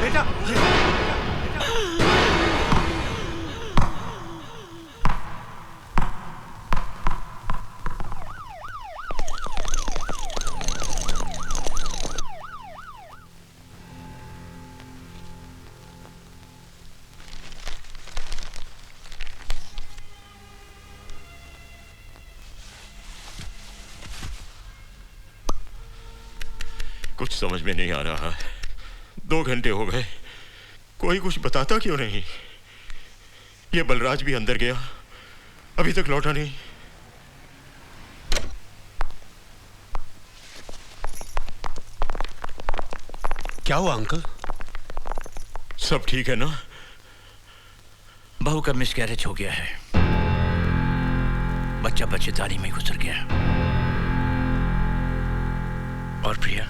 बेटा, कुछ समझ में नहीं आ रहा है। 2 घंटे हो गए, कोई कुछ बताता क्यों नहीं? ये बलराज भी अंदर गया, अभी तक लौटा नहीं। क्या हुआ अंकल? सब ठीक है ना? बहू का मिसकैरेज हो गया है, बच्चा बच्चेदानी में गुजर गया। और प्रिया?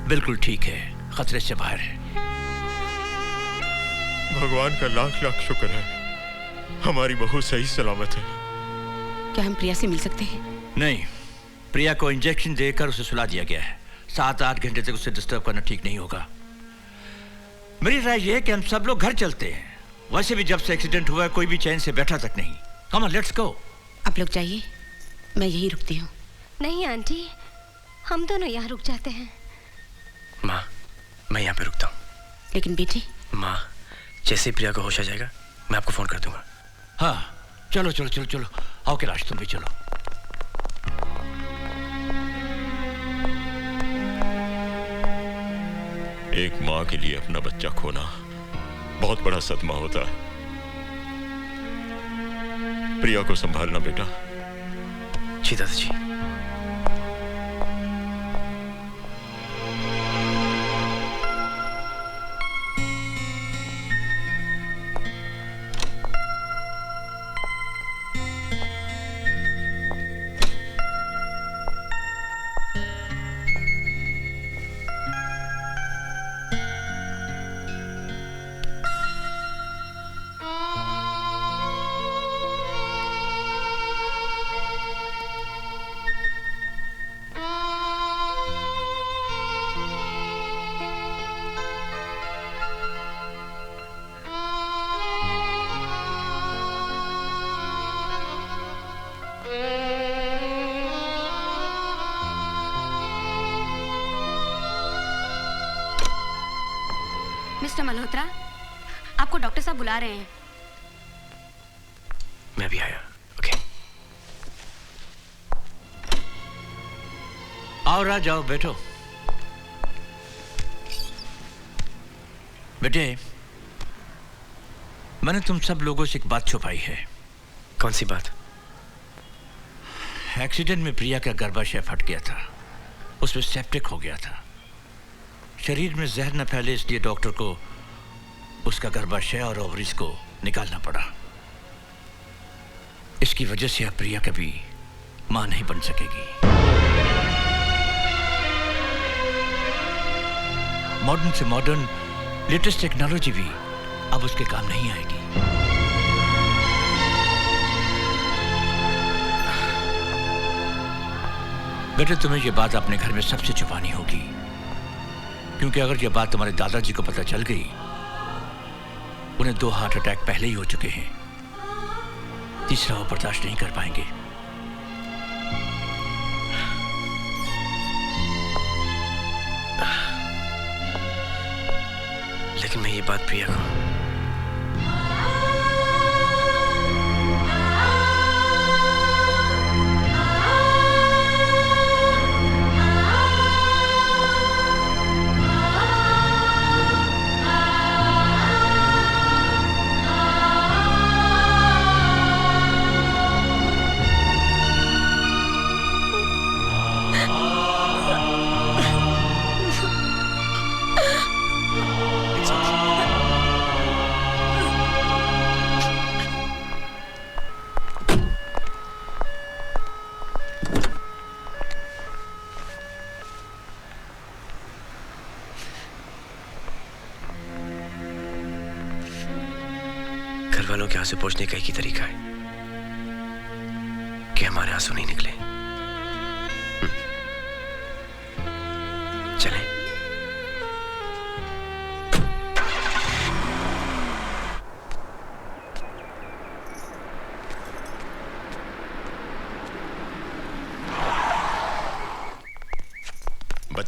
बिल्कुल ठीक है, खतरे से बाहर है। भगवान का लाख लाख शुक्र है, हमारी बहू सही सलामत है। क्या हम प्रिया से मिल सकते हैं? नहीं, प्रिया को इंजेक्शन देकर उसे सुला दिया गया है। 7-8 घंटे तक उसे डिस्टर्ब करना ठीक नहीं होगा। मेरी राय यह है कि हम सब लोग घर चलते हैं। वैसे भी जब से एक्सीडेंट हुआ है, कोई भी चैन से बैठा तक नहीं। Come on, let's go. आप लोग जाइए, मैं यहीं रुकती हूँ। नहीं आंटी, हम दोनों यहाँ रुक जाते हैं। माँ, मैं यहाँ पे रुकता हूँ। लेकिन बेटी। माँ, जैसे ही प्रिया को होश आ जाएगा, मैं आपको फोन कर दूंगा। हाँ, चलो चलो चलो चलो, आओ कैलाश, तुम भी चलो। एक माँ के लिए अपना बच्चा खोना बहुत बड़ा सदमा होता है। प्रिया को संभालना बेटा। जी दादाजी। मिस्टर मल्होत्रा, आपको डॉक्टर साहब बुला रहे हैं। मैं भी आया। ओके। आओ राज, जाओ बैठो। बेटे, मैंने तुम सब लोगों से एक बात छुपाई है। कौन सी बात? एक्सीडेंट में प्रिया का गर्भाशय फट गया था, उसमें सेप्टिक हो गया था। शरीर में जहर न फैले इसलिए डॉक्टर को उसका गर्भाशय और ओवरीज को निकालना पड़ा। इसकी वजह से अब प्रिया कभी मां नहीं बन सकेगी। मॉडर्न से मॉडर्न लेटेस्ट टेक्नोलॉजी भी अब उसके काम नहीं आएगी। बेटे, तुम्हें यह बात अपने घर में सबसे छुपानी होगी, क्योंकि अगर यह बात तुम्हारे दादाजी को पता चल गई, उन्हें 2 हार्ट अटैक पहले ही हो चुके हैं, तीसरा वो बर्दाश्त नहीं कर पाएंगे। लेकिन मैं ये बात प्रिया को घर वालों के आंसू पोंछने का एक ही तरीका है कि हमारे आंसू नहीं निकले। चलें।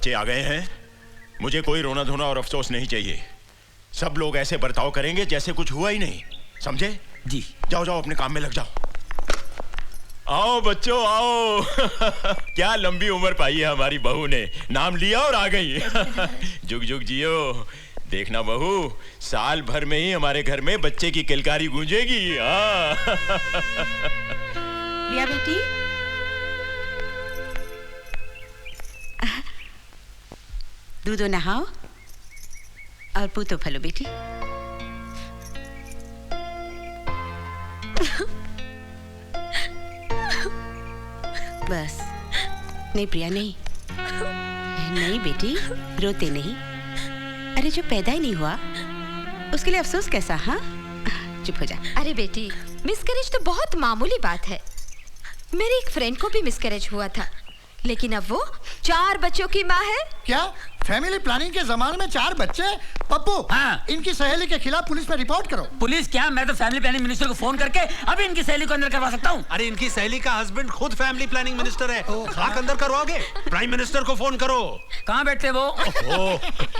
बच्चे आ गए हैं, मुझे कोई रोना धोना और अफसोस नहीं चाहिए। सब लोग ऐसे बर्ताव करेंगे जैसे कुछ हुआ ही नहीं, समझे? जी। जाओ जाओ अपने काम में लग जाओ। आओ बच्चों आओ। क्या लंबी उम्र पाई है हमारी बहू ने, नाम लिया और आ गई। जुग जुग जियो। देखना बहू, साल भर में ही हमारे घर में बच्चे की किलकारी गूंजेगी। प्रिया बेटी, दूधो नहाओ और पूतो फलो बेटी। बस, नहीं प्रिया नहीं, नहीं बेटी, रोते नहीं। अरे जो पैदा ही नहीं हुआ उसके लिए अफसोस कैसा? हाँ, चुप हो जा। अरे बेटी, मिसकैरेज तो बहुत मामूली बात है। मेरी एक फ्रेंड को भी मिसकैरेज हुआ था, लेकिन अब वो 4 बच्चों की माँ है। क्या फैमिली प्लानिंग के जमाने में 4 बच्चे? पप्पू, हाँ। इनकी सहेली के खिलाफ पुलिस में रिपोर्ट करो। पुलिस क्या, मैं तो फैमिली प्लानिंग मिनिस्टर को फोन करके अभी इनकी सहेली को अंदर करवा सकता हूँ। अरे इनकी सहेली का हस्बैंड खुद फैमिली प्लानिंग मिनिस्टर है, खाक अंदर करवाओगे? प्राइम मिनिस्टर को फोन करो। कहाँ बैठते वो?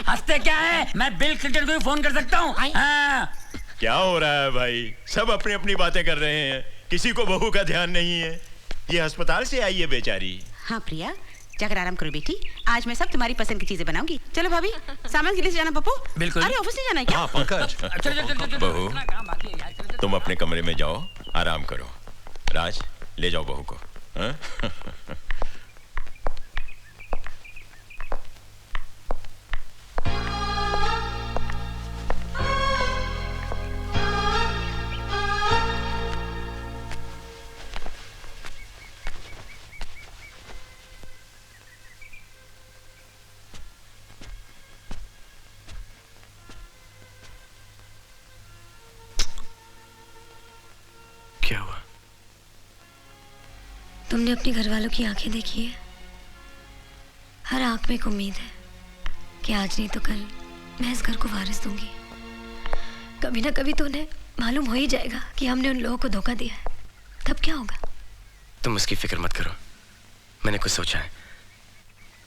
हंसते क्या है, मैं बिल क्लिंटन को भी फोन कर सकता हूँ। हाँ। क्या हो रहा है भाई? सब अपनी अपनी बातें कर रहे हैं, किसी को बहू का ध्यान नहीं है। ये अस्पताल से आई है बेचारी। हाँ प्रिया, जाकर आराम करो बेटी, आज मैं सब तुम्हारी पसंद की चीजें बनाऊंगी। चलो भाभी, सामान के लिए जाना पप्पू? बिल्कुल। अरे ऑफिस नहीं जाना है क्या? हाँ पंकज। बहू, तुम अपने कमरे में जाओ, आराम करो। राज, ले जाओ बहू को। हाँ? क्या हुआ? तुमने अपने घर वालों की आंखें देखी है। हर आंख में एक उम्मीद है कि आज नहीं तो कल मैं इस घर को वारिस दूंगी। कभी ना कभी तो उन्हें मालूम हो ही जाएगा कि हमने उन लोगों को धोखा दिया है। तब क्या होगा? तुम उसकी फिक्र मत करो, मैंने कुछ सोचा है।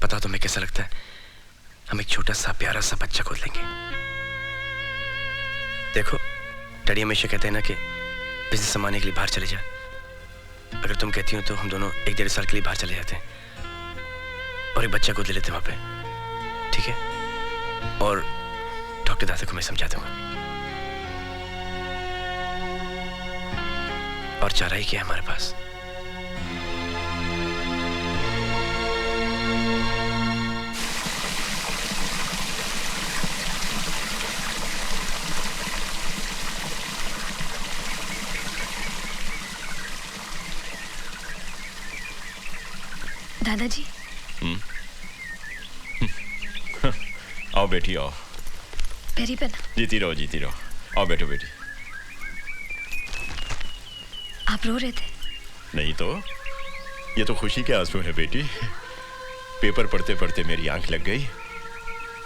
पता तुम्हें कैसा लगता है? हम एक छोटा सा प्यारा सा बच्चा गोद लेंगे। देखो, डैडी हमेशा कहते हैं ना कि बिजनेस संभालने के लिए बाहर चले जा। अगर तुम कहती हो तो हम दोनों 1-1.5 साल के लिए बाहर चले जाते हैं और एक बच्चा गोद ले लेते हैं वहां पे, ठीक है? और डॉक्टर दादा को मैं समझा दूंगा। और चारा ही क्या है हमारे पास? दादाजी। आओ बेटी आओ। पैरी पहना। जीती रहो जीती रहो। आओ बैठो बेटी। आप रो रहे थे? नहीं तो, ये तो खुशी के आंसू है बेटी। पेपर पढ़ते पढ़ते मेरी आंख लग गई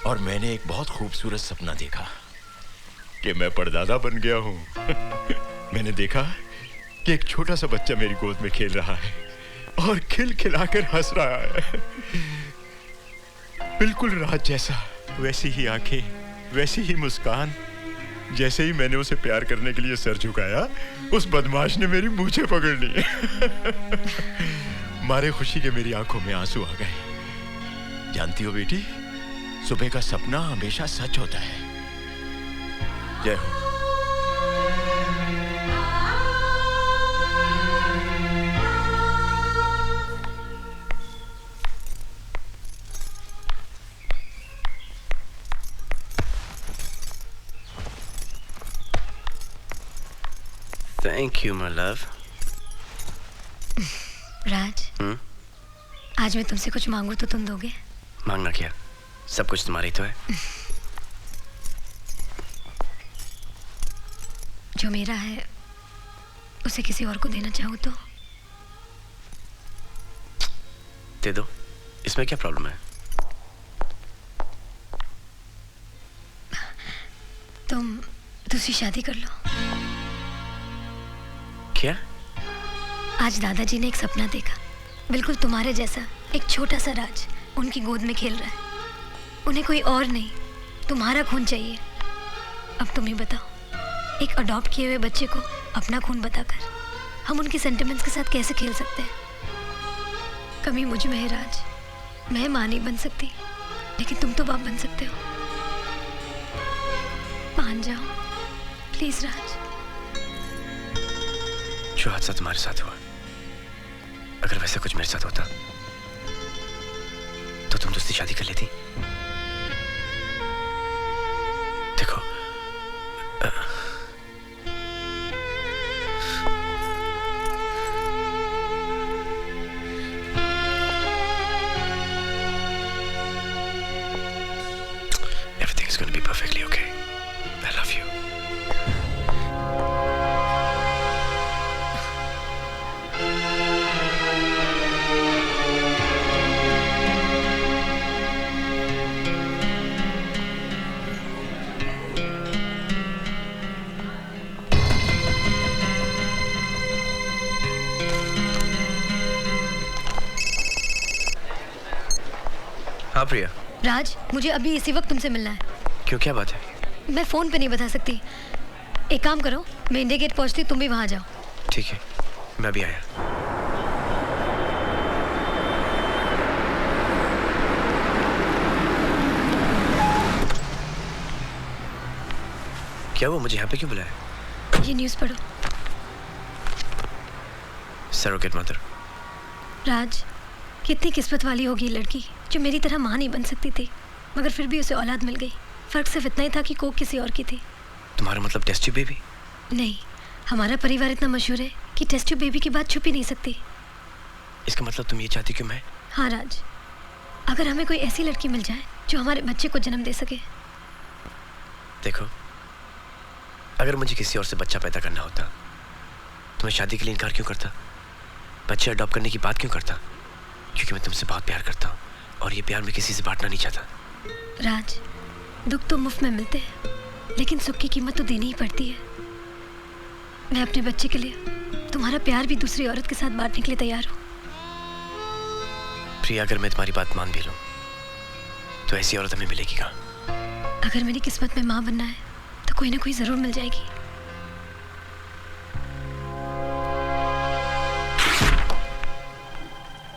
और मैंने एक बहुत खूबसूरत सपना देखा कि मैं परदादा बन गया हूँ। मैंने देखा कि एक छोटा सा बच्चा मेरी गोद में खेल रहा है और खिलखिलाकर हंस रहा है, बिल्कुल राज जैसा। वैसी ही आंखें, वैसी ही मुस्कान। जैसे ही मैंने उसे प्यार करने के लिए सर झुकाया, उस बदमाश ने मेरी मूंछें पकड़ ली। मारे खुशी के मेरी आंखों में आंसू आ गए। जानती हो बेटी, सुबह का सपना हमेशा सच होता है। जय हो। Thank you, my love. राज, आज मैं तुमसे कुछ मांगू तो तुम दोगे? मांगना क्या, सब कुछ तुम्हारा ही तो है। जो मेरा है उसे किसी और को देना चाहूँ तो? दे दो, इसमें क्या प्रॉब्लम है? तुम दूसरी शादी कर लो। क्या? आज दादाजी ने एक सपना देखा, बिल्कुल तुम्हारे जैसा, एक छोटा सा राज उनकी गोद में खेल रहा है। उन्हें कोई और नहीं, तुम्हारा खून चाहिए। अब तुम ही बताओ, एक अडॉप्ट किए हुए बच्चे को अपना खून बताकर हम उनके सेंटिमेंट्स के साथ कैसे खेल सकते हैं? कमी मुझ में है राज। मैं माँ नहीं बन सकती, लेकिन तुम तो बाप बन सकते हो। मान जाओ प्लीज राज। जो हादसा तुम्हारे साथ हुआ, अगर वैसा कुछ मेरे साथ होता तो तुम दूसरी शादी कर लेती। देखो everything is going to be perfectly okay. I love you. हाँ प्रिया। राज, मुझे अभी इसी वक्त तुमसे मिलना है। क्यों, क्या बात है? मैं फोन पे नहीं बता सकती। एक काम करो, मैं इंडिया गेट पहुंचती, तुम भी वहां जाओ। ठीक है, मैं अभी आया। क्या वो मुझे यहाँ पे क्यों बुलाया? ये न्यूज़ पढ़ो। Surrogate mother. राज, कितनी किस्मत वाली होगी ये लड़की जो मेरी तरह माँ नहीं बन सकती थी, मगर फिर भी उसे औलाद मिल गई। फर्क सिर्फ इतना ही था कि कोक किसी और की थी। तुम्हारा मतलब टेस्ट ट्यूब बेबी? नहीं, हमारा परिवार इतना मशहूर है कि टेस्ट ट्यूब बेबी की बात छुप ही नहीं सकती। इसका मतलब तुम ये चाहती कि मैं? हाँ राज, अगर हमें कोई ऐसी लड़की मिल जाए जो हमारे बच्चे को जन्म दे सके। देखो, अगर मुझे किसी और से बच्चा पैदा करना होता तो मैं शादी के लिए इनकार क्यों करता? बच्चे अडॉप्ट करने की बात क्यों करता? क्योंकि मैं तुमसे बहुत प्यार करता हूँ और ये प्यार मैं किसी से बांटना नहीं चाहता। राज, दुख तो मुफ्त में मिलते हैं, लेकिन सुख की कीमत तो देनी ही पड़ती है। मैं अपने बच्चे के लिए तुम्हारा प्यार भी दूसरी औरत के साथ बांटने के लिए तैयार हूँ। प्रिया, अगर मैं तुम्हारी बात मान भी लूं तो ऐसी औरत हमें मिलेगी कहाँ? अगर मेरी किस्मत में माँ बनना है तो कोई ना कोई जरूर मिल जाएगी।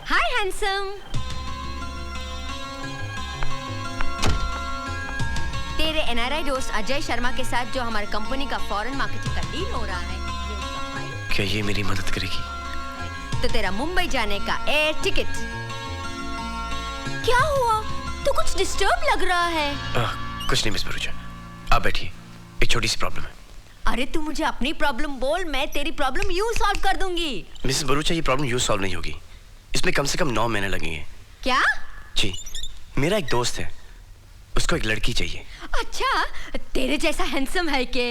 हाय हैंडसम। तेरे एनआरआई दोस्त अजय शर्मा के साथ जो हमारी कंपनी का फॉरेन मार्केटिंग का डील हो रहा है, ये उसका फाइल। क्या ये मेरी मदद करेगी? तो तेरा मुंबई जाने का एयर टिकट। क्या हुआ? तो कुछ डिस्टर्ब लग रहा है। कुछ नहीं मिस भरूचा, आप बैठिए, एक छोटी सी प्रॉब्लम है। अरे तू मुझे अपनी प्रॉब्लम बोल, मैं तेरी प्रॉब्लम यूं सॉल्व कर दूंगी। मिसेस भरूचा, ये प्रॉब्लम यूं सॉल्व नहीं होगी, इसमें कम से कम 9 महीने लगेंगे। क्या? जी, मेरा एक दोस्त है, उसको एक लड़की चाहिए। अच्छा, तेरे जैसा हैंडसम है के?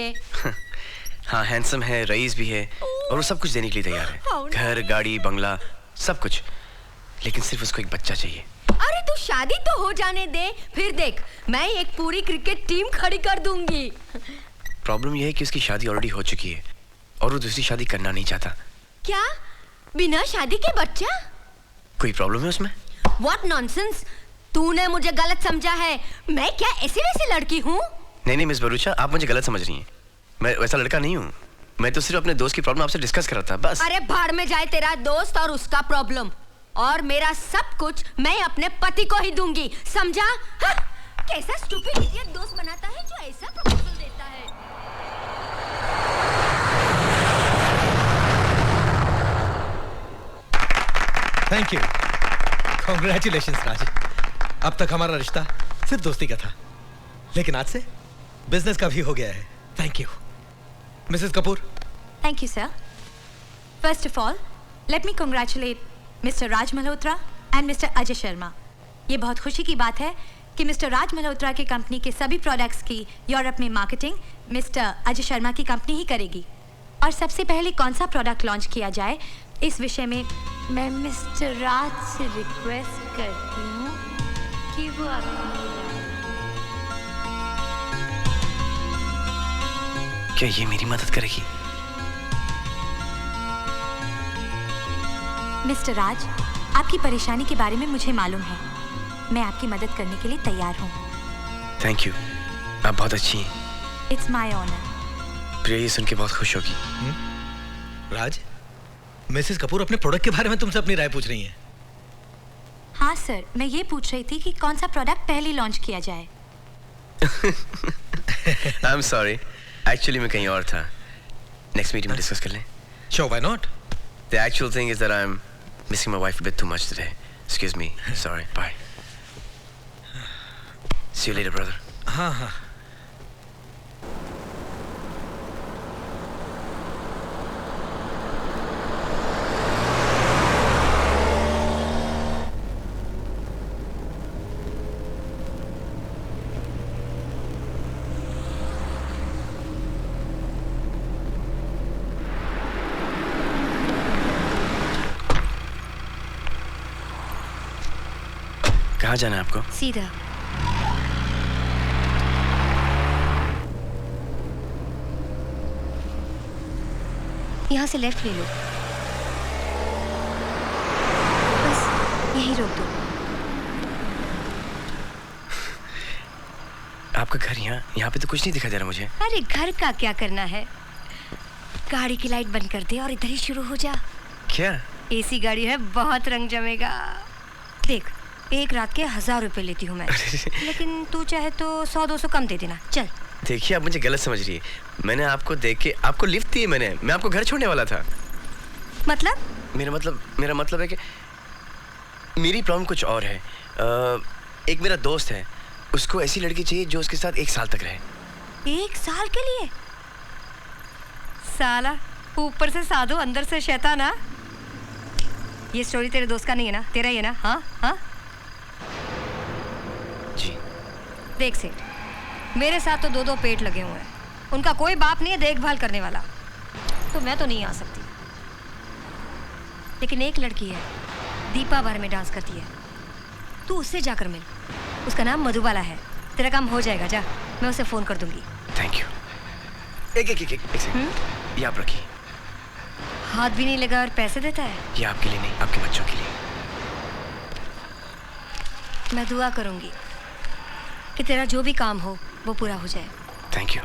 हाँ, हैंडसम है, रईस भी है और वो सब कुछ देने के लिए तैयार है। घर, गाड़ी, बंगला, सब कुछ, लेकिन सिर्फ उसको एक बच्चा चाहिए। अरे तू शादी तो हो जाने दे, फिर देख मैं एक पूरी क्रिकेट टीम खड़ी कर दूंगी। प्रॉब्लम यह है कि उसकी शादी ऑलरेडी हो चुकी है और वो दूसरी शादी करना नहीं चाहता। क्या? बिना शादी के बच्चा? कोई प्रॉब्लम है उसमें? What nonsense! तूने मुझे गलत समझा है। मैं क्या ऐसी वैसी लड़की हूँ? नहीं मिस भरूचा, आप मुझे गलत समझ रही हैं। मैं वैसा लड़का नहीं हूँ। मैं तो सिर्फ अपने दोस्त की प्रॉब्लम आपसे डिस्कस कर रहा था, बस। अरे भाड़ में जाए तेरा दोस्त और उसका प्रॉब्लम, और मेरा सब कुछ मैं अपने पति को ही दूंगी, समझा? हाँ? कैसा स्टूपिड इडियट दोस्त बनाता है जो ऐसा प्रपोजल देता है। थैंक यू, कॉन्ग्रेचुलेशंस राज। अब तक हमारा रिश्ता सिर्फ दोस्ती का था, लेकिन आज से बिजनेस का भी हो गया है। Thank you Mrs Kapoor. Thank you, sir. First of all, let me congratulate Mr. Raj Malhotra and Mr. Ajay Sharma. ये बहुत खुशी की बात है कि मिस्टर राज मल्होत्रा की कंपनी के सभी प्रोडक्ट्स की यूरोप में मार्केटिंग मिस्टर अजय शर्मा की कंपनी ही करेगी। और सबसे पहले कौन सा प्रोडक्ट लॉन्च किया जाए, इस विषय में मैं मिस्टर राज से रिक्वेस्ट करती हूँ कि वो क्या ये मेरी मदद करेगी? मिस्टर राज, आपकी परेशानी के बारे में मुझे मालूम है। मैं आपकी मदद करने के लिए तैयार हूँ। थैंक यू, आप बहुत अच्छी हैं। It's my honour. प्रिया ये सुन के बहुत खुश होगी। राज, मिसेस कपूर अपने प्रोडक्ट के बारे में तुमसे अपनी राय पूछ रही हैं। हाँ सर, मैं ये पूछ रही थी कि कौन सा प्रोडक्ट पहले लॉन्च किया जाए। आई एम सॉरी, एक्चुअली मैं कहीं और था। नेक्स्ट मीटिंग में डिस्कस कर लें। Sure, why not? The actual thing is that I'm missing my wife a bit too much today. Excuse me. Sorry. Bye. See you later, brother. हाँ हाँ। कहाँ जाना है आपको? सीधा। यहाँ से लेफ्ट ले लो, बस यहीं रोक दो। आपका घर यहाँ पे तो कुछ नहीं दिखाई दे रहा मुझे। अरे घर का क्या करना है, गाड़ी की लाइट बंद कर दे और इधर ही शुरू हो जा। क्या? एसी गाड़ी है, बहुत रंग जमेगा। देख, एक रात के 1000 रुपए लेती हूँ मैं, लेकिन तू चाहे तो 100-200 कम दे देना। चल। देखिए, आप मुझे गलत समझ रही है। मैंने आपको देख के आपको लिफ्ट दी है। मैं आपको घर छोड़ने वाला था। मतलब? मेरा मतलब है कि मेरी प्रॉब्लम कुछ और है। एक मेरा दोस्त है, उसको ऐसी लड़की चाहिए जो उसके साथ 1 साल तक रहे। 1 साल के लिए? साला, ऊपर से साधु अंदर से शैतान। ना ये स्टोरी तेरे दोस्त का नहीं है ना, तेरा ही है ना? हाँ हाँ जी। देख सेठ, मेरे साथ तो 2-2 पेट लगे हुए हैं, उनका कोई बाप नहीं है देखभाल करने वाला, तो मैं तो नहीं आ सकती। लेकिन एक लड़की है, दीपा बार में डांस करती है, तू उससे जाकर मिल। उसका नाम मधुबाला है। तेरा काम हो जाएगा, जा, मैं उसे फोन कर दूंगी। Thank you. एक सेकंड, ये आप रखिए। हाथ भी नहीं लगा और पैसे देता है? ये आपके लिए नहीं, आपके बच्चों के लिए। मैं दुआ करूंगी कि तेरा जो भी काम हो वो पूरा हो जाए। Thank you.